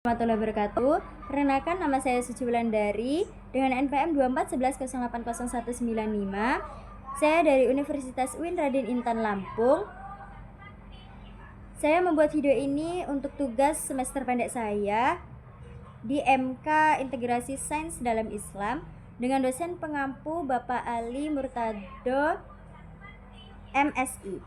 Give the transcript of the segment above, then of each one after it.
Warahmatullahi wabarakatuh. Perkenalkan, nama saya Suci Wulandari dengan NPM 2411080195. Saya dari Universitas UIN Raden Intan Lampung. Saya membuat video ini untuk tugas semester pendek saya di MK Integrasi Sains dalam Islam dengan dosen pengampu Bapak Ali Murtado MSI.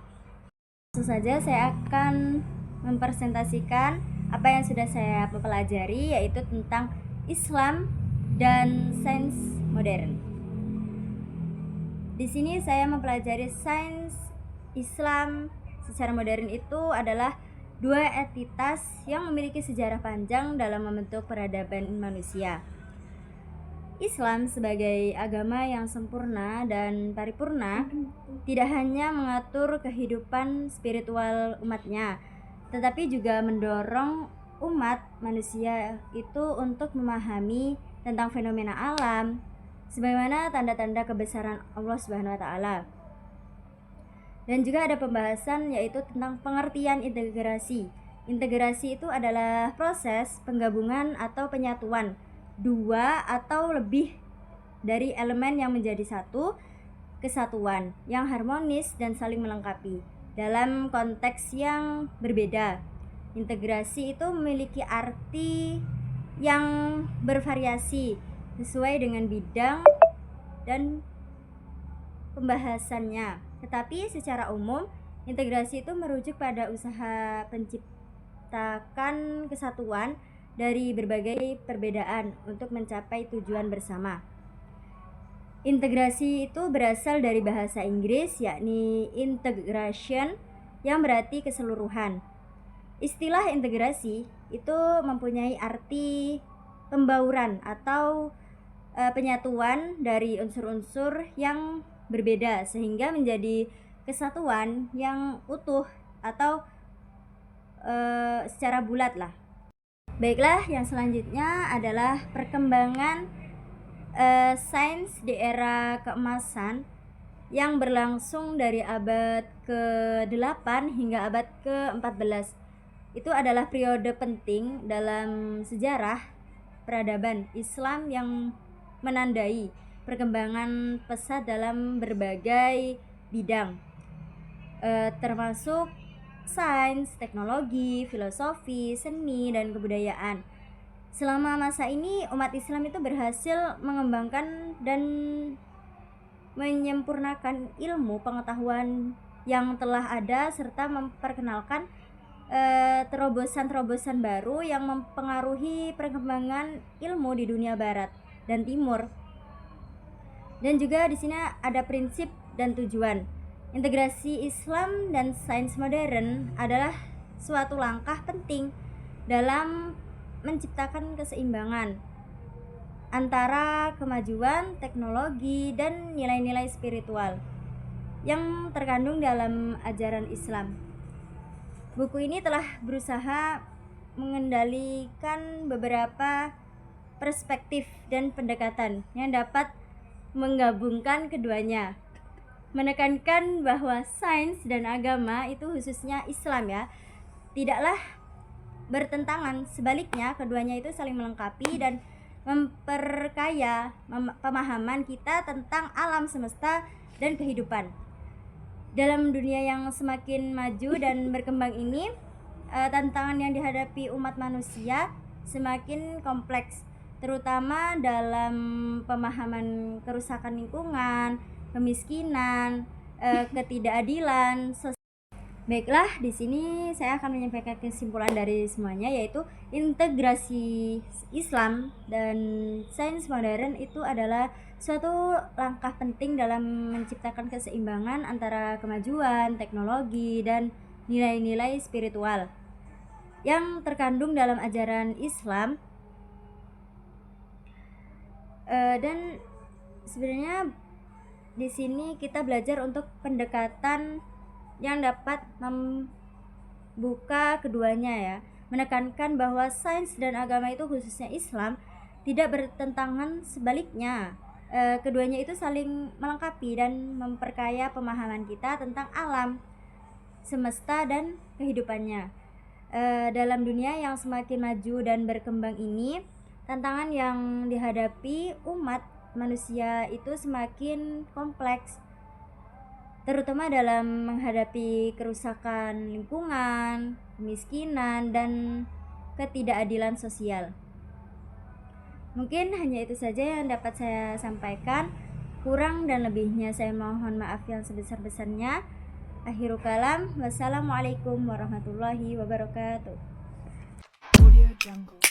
Langsung saja saya akan mempresentasikan apa yang sudah saya pelajari, yaitu tentang Islam dan sains modern. Di sini saya mempelajari sains Islam secara modern itu adalah dua entitas yang memiliki sejarah panjang dalam membentuk peradaban manusia. Islam sebagai agama yang sempurna dan paripurna tidak hanya mengatur kehidupan spiritual umatnya, tetapi juga mendorong umat manusia itu untuk memahami tentang fenomena alam sebagaimana tanda-tanda kebesaran Allah Subhanahu wa taala. Dan juga ada pembahasan yaitu tentang pengertian integrasi. Integrasi itu adalah proses penggabungan atau penyatuan dua atau lebih dari elemen yang menjadi satu kesatuan yang harmonis dan saling melengkapi dalam konteks yang berbeda. Integrasi itu memiliki arti yang bervariasi sesuai dengan bidang dan pembahasannya. Tetapi secara umum, integrasi itu merujuk pada usaha penciptakan kesatuan dari berbagai perbedaan untuk mencapai tujuan bersama. Integrasi itu berasal dari bahasa Inggris, yakni integration, yang berarti keseluruhan. Istilah integrasi itu mempunyai arti pembauran atau penyatuan dari unsur-unsur yang berbeda sehingga menjadi kesatuan yang utuh atau secara bulat lah. Baiklah, yang selanjutnya adalah perkembangan sains di era keemasan yang berlangsung dari abad ke-8 hingga abad ke-14. Itu adalah periode penting dalam sejarah peradaban Islam yang menandai perkembangan pesat dalam berbagai bidang, termasuk sains, teknologi, filosofi, seni, dan kebudayaan. Selama masa ini, umat Islam itu berhasil mengembangkan dan menyempurnakan ilmu pengetahuan yang telah ada serta memperkenalkan terobosan-terobosan baru yang mempengaruhi perkembangan ilmu di dunia barat dan timur. Dan juga di sini ada prinsip dan tujuan. Integrasi Islam dan sains modern adalah suatu langkah penting dalam menciptakan keseimbangan antara kemajuan teknologi dan nilai-nilai spiritual yang terkandung dalam ajaran Islam. Buku ini telah berusaha mengendalikan beberapa perspektif dan pendekatan yang dapat menggabungkan keduanya, menekankan bahwa sains dan agama itu khususnya Islam ya tidaklah bertentangan, sebaliknya keduanya itu saling melengkapi dan memperkaya pemahaman kita tentang alam semesta dan kehidupan. Dalam dunia yang semakin maju dan berkembang ini, tantangan yang dihadapi umat manusia semakin kompleks, terutama dalam pemahaman kerusakan lingkungan, kemiskinan, ketidakadilan sosial. Baiklah, di sini saya akan menyampaikan kesimpulan dari semuanya, yaitu integrasi Islam dan sains modern itu adalah suatu langkah penting dalam menciptakan keseimbangan antara kemajuan, teknologi, dan nilai-nilai spiritual yang terkandung dalam ajaran Islam. Dan sebenarnya di sini kita belajar untuk pendekatan yang dapat membuka keduanya ya, menekankan bahwa sains dan agama itu khususnya Islam tidak bertentangan, sebaliknya keduanya itu saling melengkapi dan memperkaya pemahaman kita tentang alam semesta dan kehidupannya. dalam dunia yang semakin maju dan berkembang ini, tantangan yang dihadapi umat manusia itu semakin kompleks, terutama dalam menghadapi kerusakan lingkungan, kemiskinan, dan ketidakadilan sosial. Mungkin hanya itu saja yang dapat saya sampaikan. Kurang dan lebihnya saya mohon maaf yang sebesar-besarnya. Akhirul kalam, wassalamualaikum warahmatullahi wabarakatuh. Audio Jungle.